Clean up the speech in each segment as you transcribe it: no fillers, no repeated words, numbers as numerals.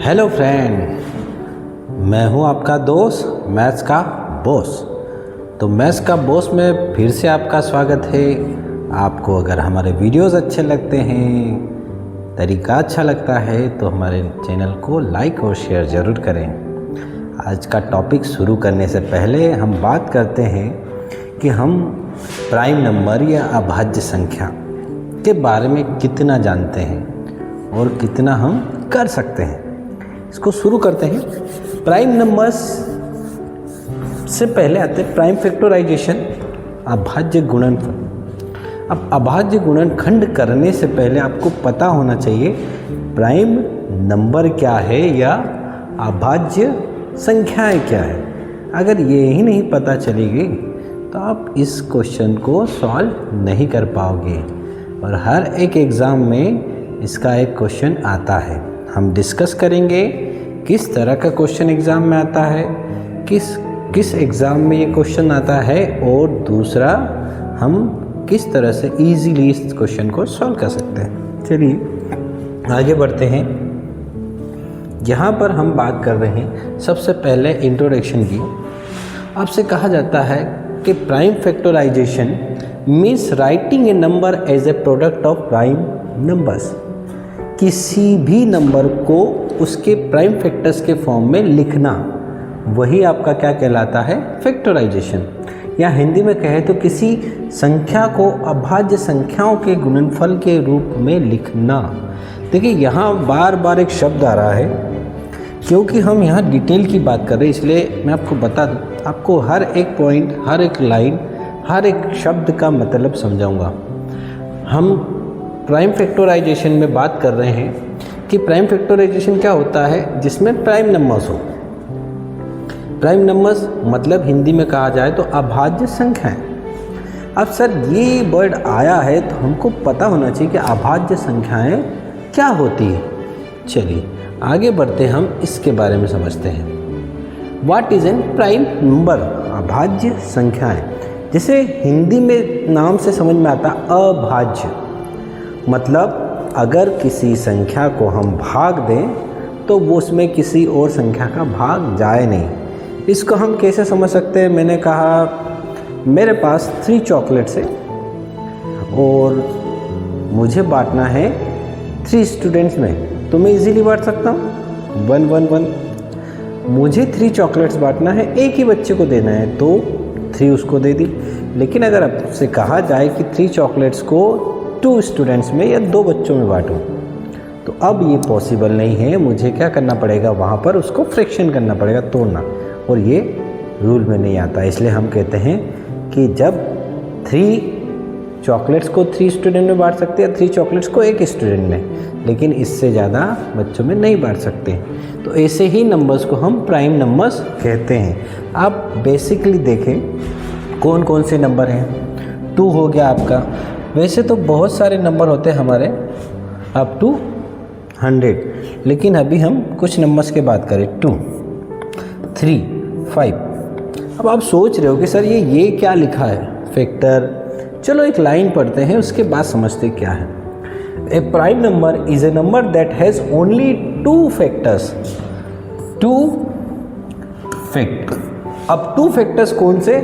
Hello friend, मैं हूं आपका दोस्त मैथ्स का बॉस। तो मैथ्स का बॉस में फिर से आपका स्वागत है। आपको अगर हमारे वीडियोस अच्छे लगते हैं, तरीका अच्छा लगता है तो हमारे चैनल को लाइक और शेयर ज़रूर करें। आज का टॉपिक शुरू करने से पहले हम बात करते हैं कि हम प्राइम नंबर या अभाज्य संख्या के बारे में कितना जानते हैं और कितना हम कर सकते हैं। इसको शुरू करते हैं। प्राइम नंबर्स से पहले आते हैं प्राइम फैक्टराइजेशन, अभाज्य गुणनफल। अब अभाज्य गुणनखंड करने से पहले आपको पता होना चाहिए प्राइम नंबर क्या है या अभाज्य संख्याएं क्या है। अगर ये ही नहीं पता चलेगी तो आप इस क्वेश्चन को सॉल्व नहीं कर पाओगे। और हर एक एग्ज़ाम में इसका एक क्वेश्चन आता है। हम डिस्कस करेंगे किस तरह का क्वेश्चन एग्ज़ाम में आता है, किस एग्ज़ाम में ये क्वेश्चन आता है, और दूसरा हम किस तरह से इजीली इस क्वेश्चन को सॉल्व कर सकते हैं। चलिए आगे बढ़ते हैं। यहाँ पर हम बात कर रहे हैं सबसे पहले इंट्रोडक्शन की। आपसे कहा जाता है कि prime factorization means writing a number as a product of prime numbers. किसी भी नंबर को उसके प्राइम फैक्टर्स के फॉर्म में लिखना, वही आपका क्या कहलाता है, फैक्टराइजेशन। या हिंदी में कहे तो किसी संख्या को अभाज्य संख्याओं के गुणनफल के रूप में लिखना। देखिए यहाँ बार बार एक शब्द आ रहा है, क्योंकि हम यहाँ डिटेल की बात कर रहे हैं, इसलिए मैं आपको बता दूँ। आपको हर एक पॉइंट, हर एक लाइन, हर एक शब्द का मतलब समझाऊंगा। हम प्राइम फैक्टराइजेशन में बात कर रहे हैं कि प्राइम फैक्टराइजेशन क्या होता है, जिसमें प्राइम नंबर्स हो। प्राइम नंबर्स मतलब हिंदी में कहा जाए तो अभाज्य संख्याएं। अब सर ये वर्ड आया है तो हमको पता होना चाहिए कि अभाज्य संख्याएं क्या होती है। चलिए आगे बढ़ते हम इसके बारे में समझते हैं। What is an prime number, अभाज्य संख्याएं। जैसे हिंदी में नाम से समझ में आता अभाज्य, मतलब अगर किसी संख्या को हम भाग दें तो वो उसमें किसी और संख्या का भाग जाए नहीं। इसको हम कैसे समझ सकते हैं। मैंने कहा मेरे पास 3 चॉकलेट्स है और मुझे बांटना है 3 स्टूडेंट्स में, तो मैं इजीली बांट सकता हूँ 1 1 1। मुझे 3 चॉकलेट्स बांटना है, एक ही बच्चे को देना है, तो 3 उसको दे दी। लेकिन अगर आपसे कहा जाए कि 3 चॉकलेट्स को 2 स्टूडेंट्स में या 2 बच्चों में बांटो, तो अब ये पॉसिबल नहीं है। मुझे क्या करना पड़ेगा, वहाँ पर उसको फ्रैक्शन करना पड़ेगा, तोड़ना, और ये रूल में नहीं आता। इसलिए हम कहते हैं कि जब 3 चॉकलेट्स को 3 स्टूडेंट में बांट सकते हैं, 3 चॉकलेट्स को एक स्टूडेंट में, लेकिन इससे ज़्यादा बच्चों में नहीं बांट सकते। तो ऐसे ही नंबर्स को हम प्राइम नंबर्स कहते हैं। आप बेसिकली देखें कौन कौन से नंबर हैं। 2 हो गया आपका। वैसे तो बहुत सारे नंबर होते हैं हमारे अप टू 100, लेकिन अभी हम कुछ नंबर्स की बात करें। 2 3 5। अब आप सोच रहे हो कि सर ये क्या लिखा है, फैक्टर। चलो एक लाइन पढ़ते हैं, उसके बाद समझते क्या है। A prime number is a number that has only 2 factors. 2 factor. अब 2 फैक्टर्स कौन से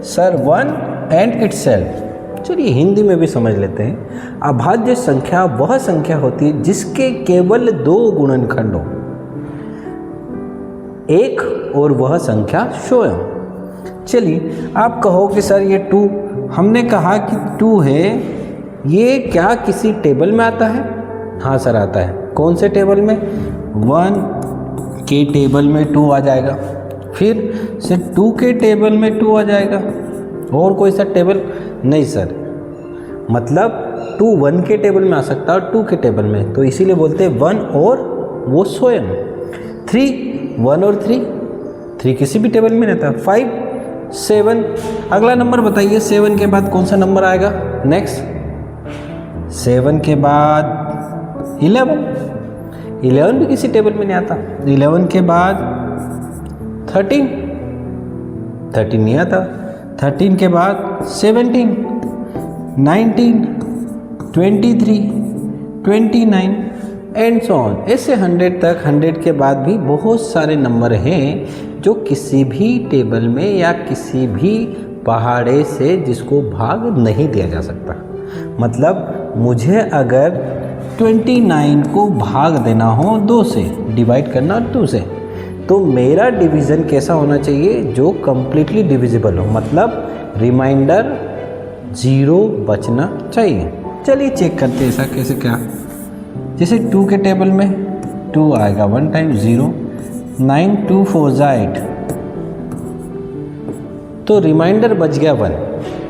सर? 1 and itself. चलिए हिंदी में भी समझ लेते हैं। अभाज्य संख्या वह संख्या होती है जिसके केवल 2 गुणनखंड हो, एक और वह संख्या स्वयं। चलिए आप कहो कि सर ये 2, हमने कहा कि 2 है, ये क्या किसी टेबल में आता है? हाँ सर आता है। कौन से टेबल में? 1 के टेबल में 2 आ जाएगा, फिर से 2 के टेबल में 2 आ जाएगा, और कोई सा टेबल नहीं सर। मतलब 2 1 के टेबल में आ सकता है और 2 के टेबल में, तो इसीलिए बोलते हैं 1 और वो स्वयं। 3 1 और 3 किसी भी टेबल में रहता है। 5 7। अगला नंबर बताइए, 7 के बाद कौन सा नंबर आएगा? नेक्स्ट 7 के बाद 11 भी किसी टेबल में नहीं आता। 11 के बाद 13 नहीं आता। 13 के बाद 17 19 23 29 एंड सो ऑन। ऐसे 100 तक, 100 के बाद भी बहुत सारे नंबर हैं जो किसी भी टेबल में या किसी भी पहाड़े से जिसको भाग नहीं दिया जा सकता। मतलब मुझे अगर 29 को भाग देना हो 2 से, डिवाइड करना 2 से, तो मेरा डिवीज़न कैसा होना चाहिए, जो कम्प्लीटली डिविजिबल हो, मतलब रिमाइंडर 0 बचना चाहिए। चलिए चेक करते हैं ऐसा कैसे क्या। जैसे 2 के टेबल में 2 आएगा 1 टाइम 0, 9 2 4 8, तो रिमाइंडर बच गया 1।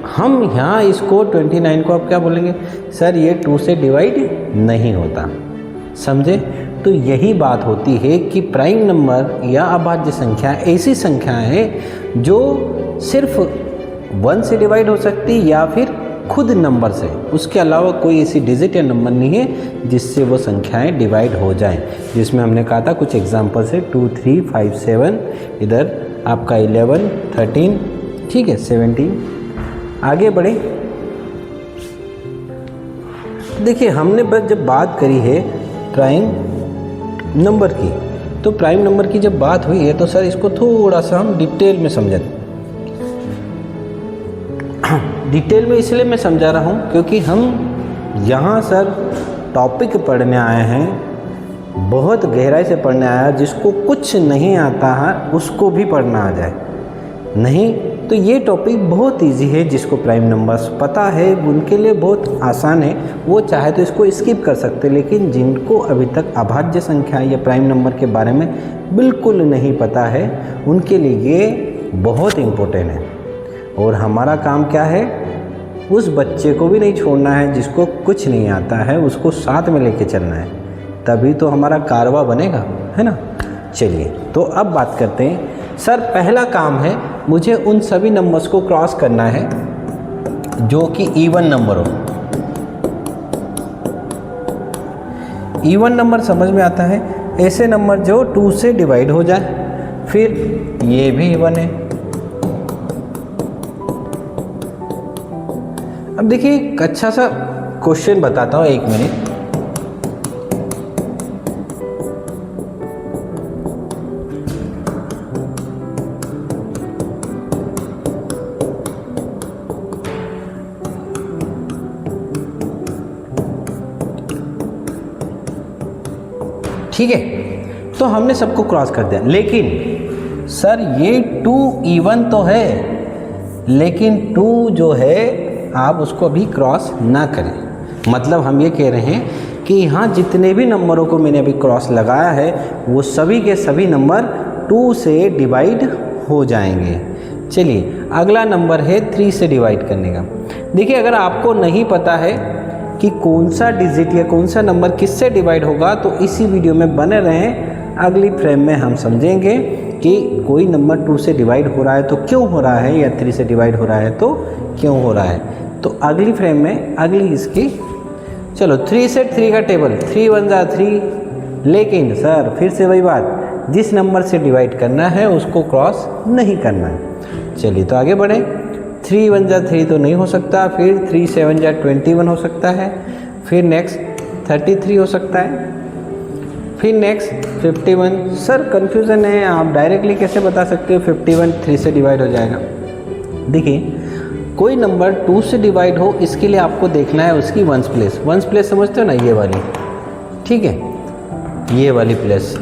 हम यहाँ इसको 29 को अब क्या बोलेंगे, सर ये 2 से डिवाइड नहीं होता। समझे? तो यही बात होती है कि प्राइम नंबर या अभाज्य संख्या ऐसी संख्या है जो सिर्फ 1 से डिवाइड हो सकती या फिर खुद नंबर से, उसके अलावा कोई ऐसी डिजिट या नंबर नहीं है जिससे वो संख्याएं डिवाइड हो जाएं। जिसमें हमने कहा था कुछ एग्जांपल से 2 3 5 7, इधर आपका 11 13, ठीक है 17। आगे बढ़े। देखिए हमने बस जब बात करी है प्राइम नंबर की, तो प्राइम नंबर की जब बात हुई है तो सर इसको थोड़ा सा हम डिटेल में समझें। डिटेल में इसलिए मैं समझा रहा हूँ क्योंकि हम यहाँ सर टॉपिक पढ़ने आए हैं, बहुत गहराई से पढ़ने आया है। जिसको कुछ नहीं आता है उसको भी पढ़ना आ जाए, नहीं तो ये टॉपिक बहुत इजी है। जिसको प्राइम नंबर्स पता है उनके लिए बहुत आसान है, वो चाहे तो इसको स्किप कर सकते। लेकिन जिनको अभी तक अभाज्य संख्या या प्राइम नंबर के बारे में बिल्कुल नहीं पता है, उनके लिए ये बहुत इम्पोर्टेंट है। और हमारा काम क्या है, उस बच्चे को भी नहीं छोड़ना है जिसको कुछ नहीं आता है, उसको साथ में लेके चलना है, तभी तो हमारा कारवा बनेगा, है ना। चलिए तो अब बात करते हैं। सर पहला काम है मुझे उन सभी नंबर्स को क्रॉस करना है जो कि इवन नंबर हो। इवन नंबर समझ में आता है ऐसे नंबर जो 2 से डिवाइड हो जाए, फिर ये भी इवन है। अब देखिए एक अच्छा सा क्वेश्चन बताता हूँ, 1 मिनट। ठीक है, तो हमने सबको क्रॉस कर दिया, लेकिन सर ये 2 इवन तो है, लेकिन 2 जो है आप उसको अभी क्रॉस ना करें। मतलब हम ये कह रहे हैं कि यहाँ जितने भी नंबरों को मैंने अभी क्रॉस लगाया है वो सभी के सभी नंबर 2 से डिवाइड हो जाएंगे। चलिए अगला नंबर है 3 से डिवाइड करने का। देखिए अगर आपको नहीं पता है कि कौन सा डिजिट या कौन सा नंबर किससे डिवाइड होगा तो इसी वीडियो में बने रहें। अगली फ्रेम में हम समझेंगे कि कोई नंबर 2 से डिवाइड हो रहा है तो क्यों हो रहा है, या 3 से डिवाइड हो रहा है तो क्यों हो रहा है। तो अगली फ्रेम में अगली इसकी, चलो 3 से 3 का टेबल, 3 1 जा 3। लेकिन सर फिर से वही बात, जिस नंबर से डिवाइड करना है उसको क्रॉस नहीं करना है। चलिए तो आगे बढ़ें। 3 1 जा 3 तो नहीं हो सकता, फिर 3 7 जा 21 हो सकता है, फिर नेक्स्ट 33 हो सकता है, फिर नेक्स्ट 51। सर कन्फ्यूज़न है, आप डायरेक्टली कैसे बता सकते हो 51 3 से डिवाइड हो जाएगा। देखिए कोई नंबर 2 से डिवाइड हो इसके लिए आपको देखना है उसकी वंस प्लेस। वंस प्लेस समझते हो ना, ये वाली, ठीक है, ये वाली प्लेस।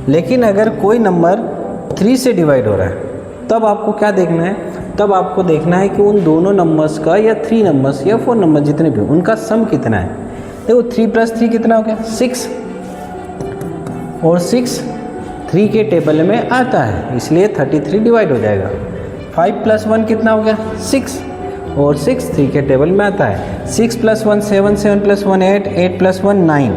लेकिन अगर कोई नंबर 3 से डिवाइड हो रहा है तब आपको क्या देखना है, तब आपको देखना है कि उन दोनों नंबर्स का, या 3 नंबर्स या 4 नंबर जितने भी उनका सम कितना है। देखो 3 + 3 कितना हो गया 6, और 6 3 के टेबल में आता है इसलिए 33 डिवाइड हो जाएगा। 5 + 1 कितना हो गया 6, और 6 3 के टेबल में आता है। 6 + 1 7, 7 + 1 8, 8 + 1 9,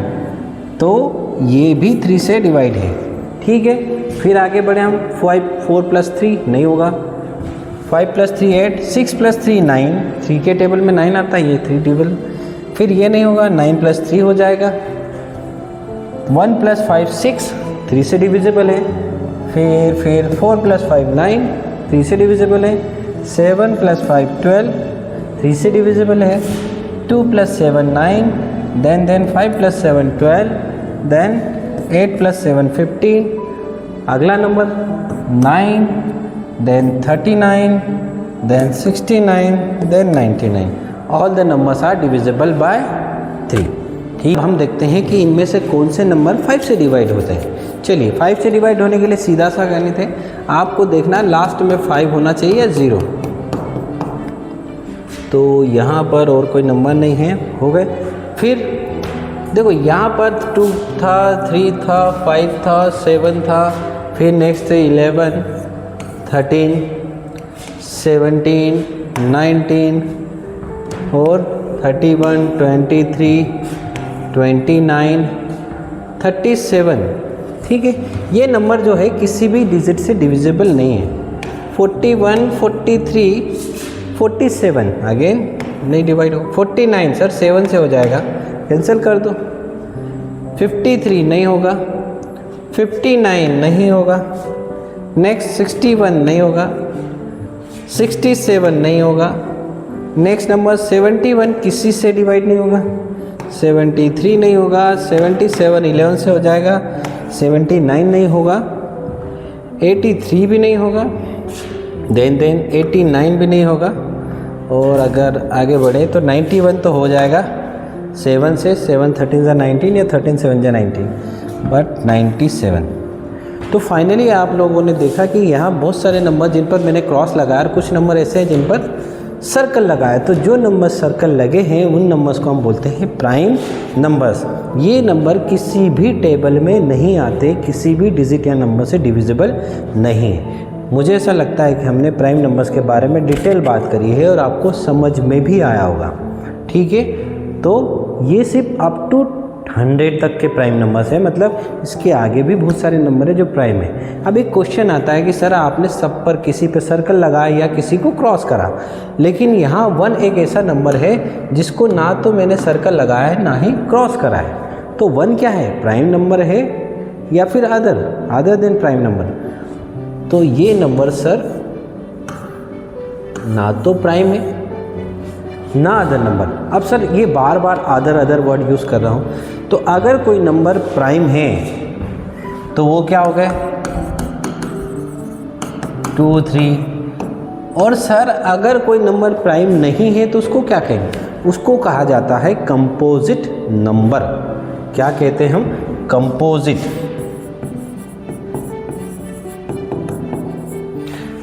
तो ये भी 3 से डिवाइड है। ठीक है, फिर आगे बढ़े हम। 4 + 3 नहीं होगा, 5 + 3 8, 6 + 3 9, 3 के टेबल में 9 आता है, ये 3 टेबल, फिर ये नहीं होगा, 9 + 3 हो जाएगा। 1 + 5 6, 3 से डिविजिबल है। फिर 4 + 5 9, 3 से डिविजिबल है। 7 + 5 12, 3 से डिविजिबल है। 2 + 7 9, देन 5 + 7 12, देन 8 + 7 15, अगला number 9, then 39, then 69, then 99। All the numbers are divisible by 3। ठीक, हम देखते हैं कि इनमें से कौन से नंबर 5 से डिवाइड होते हैं। चलिए, 5 से डिवाइड होने के लिए सीधा सा गणित है, आपको देखना लास्ट में 5 होना चाहिए या 0। तो यहाँ पर और कोई नंबर नहीं है, हो गए। फिर देखो यहाँ पर 2 था, 3 था, 5 था, 7 था, फिर नेक्स्ट 11, 13, 17, 19 और 31, 23, 29, 37। ठीक है, ये नंबर जो है किसी भी डिजिट से डिविजिबल नहीं है। 41, 43, 47 अगेन नहीं डिवाइड हो। 49 सर 7 से हो जाएगा, कैंसिल कर दो। 53 नहीं होगा, 59 नहीं होगा, नेक्स्ट 61 नहीं होगा, 67 नहीं होगा, नेक्स्ट नंबर 71 किसी से डिवाइड नहीं होगा, 73 नहीं होगा, 77 11 से हो जाएगा, 79 नहीं होगा, 83 भी नहीं होगा, देन 89 भी नहीं होगा, और अगर आगे बढ़े तो 91 तो हो जाएगा 7 से। 7 13 × 19 या 13 7 × 19, बट 97। तो फाइनली आप लोगों ने देखा कि यहाँ बहुत सारे नंबर जिन पर मैंने क्रॉस लगाया और कुछ नंबर ऐसे हैं जिन पर सर्कल लगाया। तो जो नंबर सर्कल लगे हैं उन नंबर्स को हम बोलते हैं प्राइम नंबर्स। ये नंबर किसी भी टेबल में नहीं आते, किसी भी डिजिट या नंबर से डिविजिबल नहीं है। मुझे ऐसा लगता है कि हमने प्राइम नंबर्स के बारे में डिटेल बात करी है और आपको समझ में भी आया होगा। ठीक है, तो ये सिर्फ अप टू 100 तक के प्राइम नंबर्स है, मतलब इसके आगे भी बहुत सारे नंबर है जो प्राइम है। अब एक क्वेश्चन आता है कि सर आपने सब पर किसी पे सर्कल लगाया या किसी को क्रॉस करा, लेकिन यहाँ 1 एक ऐसा नंबर है जिसको ना तो मैंने सर्कल लगाया है ना ही क्रॉस करा है। तो 1 क्या है, प्राइम नंबर है या फिर अदर देन प्राइम नंबर? तो ये नंबर सर ना तो प्राइम है ना अदर नंबर। अब सर ये बार बार अदर वर्ड यूज़ कर रहा हूँ, तो अगर कोई नंबर प्राइम है तो वो क्या हो गए 2 3। और सर अगर कोई नंबर प्राइम नहीं है तो उसको क्या कहेंगे? उसको कहा जाता है कंपोजिट नंबर। क्या कहते हैं हम?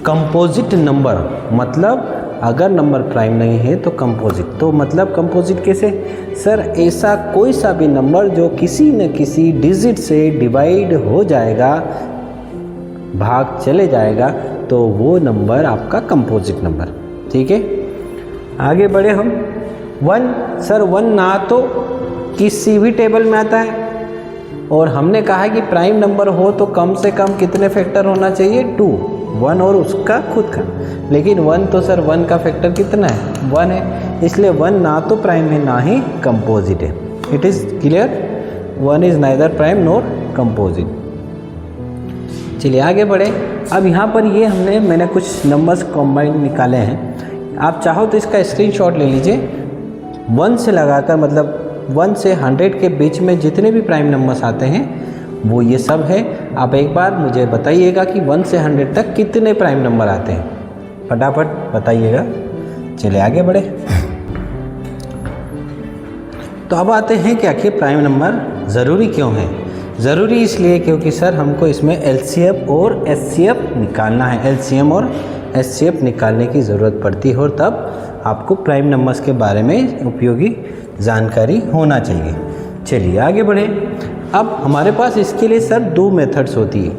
Composite number. मतलब अगर नंबर प्राइम नहीं है तो कंपोजिट। तो मतलब कंपोजिट कैसे? सर ऐसा कोई सा भी नंबर जो किसी न किसी डिजिट से डिवाइड हो जाएगा, भाग चले जाएगा, तो वो नंबर आपका कंपोजिट नंबर। ठीक है, आगे बढ़े हम। 1 सर 1 ना तो किसी भी टेबल में आता है, और हमने कहा कि प्राइम नंबर हो तो कम से कम कितने फैक्टर होना चाहिए? 2, 1 और उसका खुद का। लेकिन 1 तो सर 1 का फैक्टर कितना है? 1 है, इसलिए 1 ना तो प्राइम है ना ही कंपोजिट है। It is clear, 1 is neither prime nor composite. चलिए आगे बढ़े। अब यहाँ पर ये मैंने कुछ नंबर्स कॉम्बाइन निकाले हैं, आप चाहो तो इसका स्क्रीनशॉट ले लीजिए। 1 से लगाकर, मतलब 1 से 100 के बीच में जितने भी प्राइम नंबर्स आते हैं वो ये सब है। आप एक बार मुझे बताइएगा कि 1 से 100 तक कितने प्राइम नंबर आते हैं, फटाफट बताइएगा। चलिए आगे बढ़े। तो अब आते हैं कि आखिर प्राइम नंबर ज़रूरी क्यों है? ज़रूरी इसलिए क्योंकि सर हमको इसमें एलसीएम और एचसीएफ निकालना है। एलसीएम और एचसीएफ निकालने की ज़रूरत पड़ती है, और तब आपको प्राइम नंबर्स के बारे में उपयोगी जानकारी होना चाहिए। चलिए आगे बढ़े। अब हमारे पास इसके लिए सर 2 मेथड्स होती है।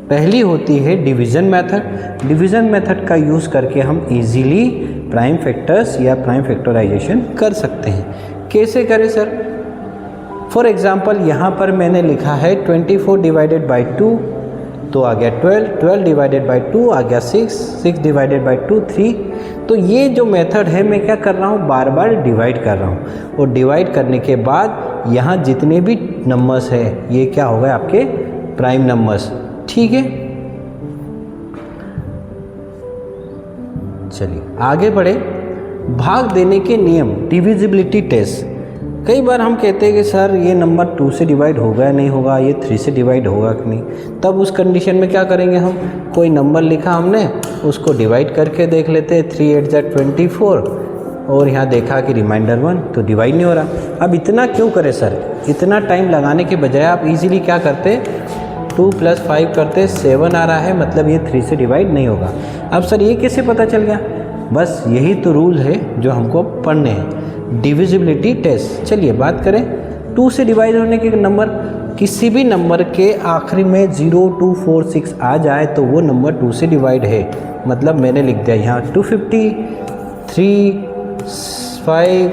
पहली होती है डिवीज़न मेथड। डिवीज़न मेथड का यूज़ करके हम इजीली प्राइम फैक्टर्स या प्राइम फैक्टराइजेशन कर सकते हैं। कैसे करें सर? फॉर एग्ज़ाम्पल यहाँ पर मैंने लिखा है 24 डिवाइडेड बाई 2, तो आ गया 12, 12 डिवाइडेड बाई 2 आ गया 6, 6 डिवाइडेड बाई 2 3। तो ये जो मेथड है मैं क्या कर रहा हूँ, बार बार डिवाइड कर रहा हूँ, और डिवाइड करने के बाद यहाँ जितने भी नंबर्स है ये क्या हो गए आपके प्राइम नंबर्स। ठीक है, चलिए आगे बढ़े। भाग देने के नियम, डिविजिबिलिटी टेस्ट। कई बार हम कहते हैं कि सर ये नंबर 2 से डिवाइड होगा या नहीं होगा, ये 3 से डिवाइड होगा कि नहीं। तब उस कंडीशन में क्या करेंगे, हम कोई नंबर लिखा हमने उसको डिवाइड करके देख लेते हैं। 3 8 जा 24 और यहाँ देखा कि रिमाइंडर 1 तो डिवाइड नहीं हो रहा। अब इतना क्यों करें सर, इतना टाइम लगाने के बजाय आप इजीली क्या करते, 2 + 5 करते, 7 आ रहा है, मतलब ये 3 से डिवाइड नहीं होगा। अब सर ये कैसे पता चल गया, बस यही तो रूल है जो हमको पढ़ने हैं, डिविजिबिलिटी टेस्ट। चलिए बात करें 2 से डिवाइड होने के नंबर, किसी भी नंबर के आखिरी में 0 2 4 6 आ जाए तो वो नंबर 2 से डिवाइड है। मतलब मैंने लिख दिया यहाँ 250, 3 5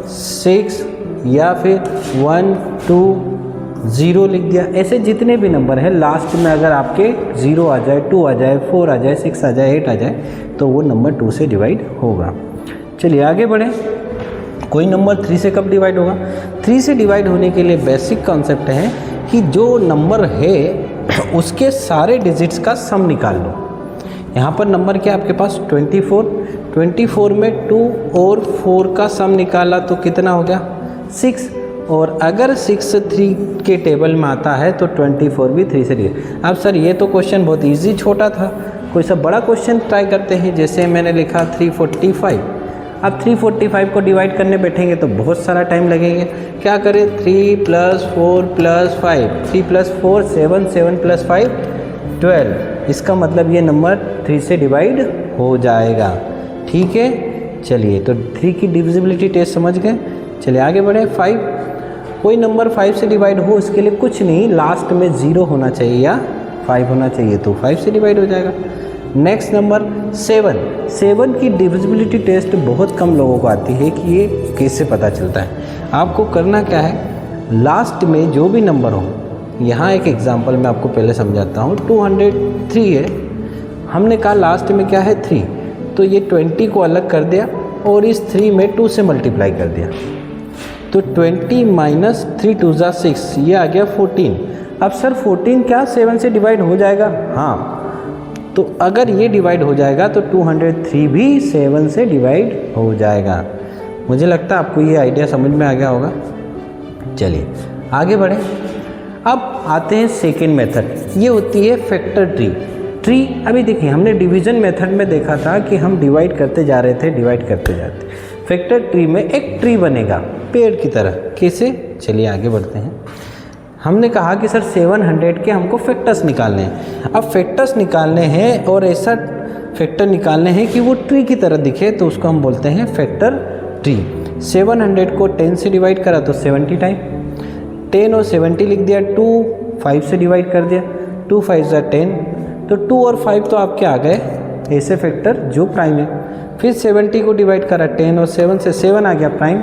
6 या फिर 1 2 0 लिख दिया। ऐसे जितने भी नंबर है लास्ट में अगर आपके 0 आ जाए, 2 आ जाए, 4 आ जाए, 6 आ जाए, 8 आ जाए तो वो नंबर 2 से डिवाइड होगा। चलिए आगे बढ़ें। कोई नंबर 3 से कब डिवाइड होगा, 3 से डिवाइड होने के लिए बेसिक कॉन्सेप्ट है कि जो नंबर है उसके सारे डिजिट्स का सम निकाल लो। यहाँ पर नंबर क्या आपके पास 24 में 2 और 4 का सम निकाला तो कितना हो गया 6, और अगर 6 3 के टेबल में आता है तो 24 भी 3 से डिवाइड। अब सर ये तो क्वेश्चन बहुत इजी छोटा था, कोई सा बड़ा क्वेश्चन ट्राई करते हैं। जैसे मैंने लिखा 345, अब 345 को डिवाइड करने बैठेंगे तो बहुत सारा टाइम लगेगा। क्या करें, 3 + 4 + 5, 3 + 4 7, 7 + 5 12। इसका मतलब ये नंबर 3 से डिवाइड हो जाएगा। ठीक है, चलिए तो 3 की डिविजिबिलिटी टेस्ट समझ गए। चलिए आगे बढ़े। 5, कोई नंबर 5 से डिवाइड हो इसके लिए कुछ नहीं, लास्ट में 0 होना चाहिए या 5 होना चाहिए तो 5 से डिवाइड हो जाएगा। नेक्स्ट नंबर 7 की डिविजिबिलिटी टेस्ट बहुत कम लोगों को आती है कि ये कैसे पता चलता है। आपको करना क्या है, लास्ट में जो भी नंबर हो, यहाँ एक एग्जांपल मैं आपको पहले समझाता हूँ। 203 है, हमने कहा लास्ट में क्या है 3, तो ये 20 को अलग कर दिया और इस 3 में 2 से मल्टीप्लाई कर दिया तो 20 - 3 2 = 6, ये आ गया 14। अब सर 14 क्या 7 से डिवाइड हो जाएगा, हाँ, तो अगर ये डिवाइड हो जाएगा तो 203 भी 7 से डिवाइड हो जाएगा। मुझे लगता है आपको ये आइडिया समझ में आ गया होगा। चलिए आगे बढ़ें। अब आते हैं सेकेंड मेथड, ये होती है फैक्टर ट्री। अभी देखिए हमने डिवीजन मेथड में देखा था कि हम डिवाइड करते जा रहे थे, डिवाइड करते जाते। फैक्टर ट्री में एक ट्री बनेगा पेड़ की तरह, कैसे, चलिए आगे बढ़ते हैं। हमने कहा कि सर 700 के हमको फैक्टर्स निकालने हैं। अब फैक्टर्स निकालने हैं और ऐसा फैक्टर निकालने हैं कि वो ट्री की तरह दिखे, तो उसको हम बोलते हैं फैक्टर ट्री। 700 को 10 से डिवाइड करा तो 70 टाइम, 10 और 70 लिख दिया, 2 5 से डिवाइड कर दिया, 2 5 = 10, तो 2 और 5 तो आपके आ गए ऐसे फैक्टर जो प्राइम है। फिर 70 को डिवाइड करा 10 और 7 से, 7 आ गया प्राइम।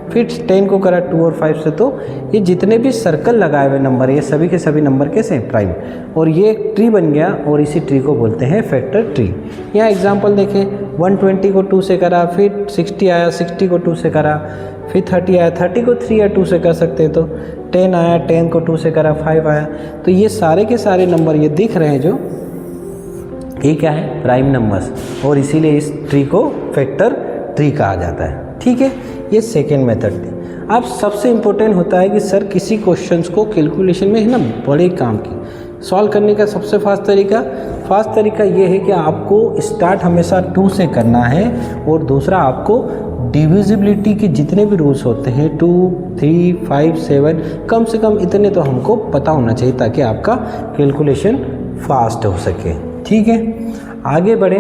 फिर 10 को करा 2 और 5 से, तो ये जितने भी सर्कल लगाए हुए नंबर ये सभी के सभी नंबर कैसे हैं, प्राइम। और ये एक ट्री बन गया और इसी ट्री को बोलते हैं फैक्टर ट्री। यहाँ एग्जांपल देखें, 120 को 2 से करा, फिर 60 आया, 60 को 2 से करा, फिर 30 आया, 30 को 3 या 2 से कर सकते हैं, तो 10 आया, 10 को 2 से करा, 5 आया। तो ये सारे के सारे नंबर ये दिख रहे हैं जो ये क्या है, प्राइम नंबर्स, और इसीलिए इस ट्री को फैक्टर ट्री कहा जाता है। ठीक है, ये सेकेंड मेथड थी। अब सबसे इम्पोर्टेंट होता है कि सर किसी क्वेश्चंस को कैलकुलेशन में है ना बड़े काम की सॉल्व करने का सबसे फास्ट तरीका ये है कि आपको स्टार्ट हमेशा 2 से करना है, और दूसरा आपको डिविजिबिलिटी के जितने भी रूल्स होते हैं 2 3 5 7 कम से कम इतने तो हमको पता होना चाहिए ताकि आपका कैलकुलेशन फास्ट हो सके। ठीक है, आगे बढ़े।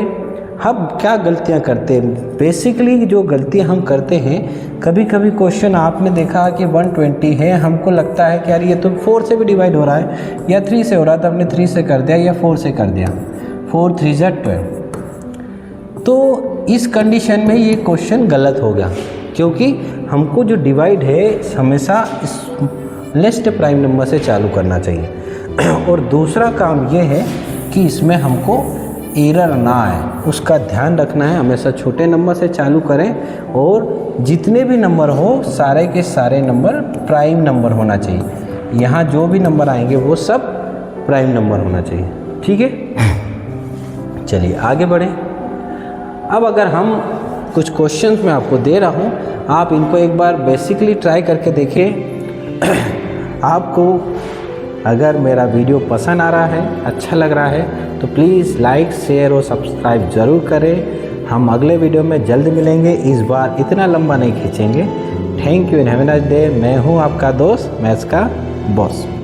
हम क्या गलतियां करते हैं, बेसिकली जो गलतियां हम करते हैं, कभी कभी क्वेश्चन आपने देखा कि 120 है, हमको लगता है कि यार ये तो 4 से भी डिवाइड हो रहा है या 3 से हो रहा था, हमने 3 से कर दिया या 4 से कर दिया, 4 3 = 12। तो इस कंडीशन में ये क्वेश्चन गलत हो गया, क्योंकि हमको जो डिवाइड है हमेशा लिस्ट प्राइम नंबर से चालू करना चाहिए। और दूसरा काम ये है कि इसमें हमको एरर ना आए, उसका ध्यान रखना है। हमेशा छोटे नंबर से चालू करें और जितने भी नंबर हो सारे के सारे नंबर प्राइम नंबर होना चाहिए। यहाँ जो भी नंबर आएंगे वो सब प्राइम नंबर होना चाहिए। ठीक है, चलिए आगे बढ़ें। अब अगर हम कुछ क्वेश्चंस मैं आपको दे रहा हूँ, आप इनको एक बार बेसिकली ट्राई करके देखिए। आपको अगर मेरा वीडियो पसंद आ रहा है, अच्छा लग रहा है, तो प्लीज़ लाइक, शेयर और सब्सक्राइब ज़रूर करें। हम अगले वीडियो में जल्द मिलेंगे, इस बार इतना लंबा नहीं खींचेंगे। Thank you and have a nice day. मैं हूँ आपका दोस्त, मैथ्स का बॉस।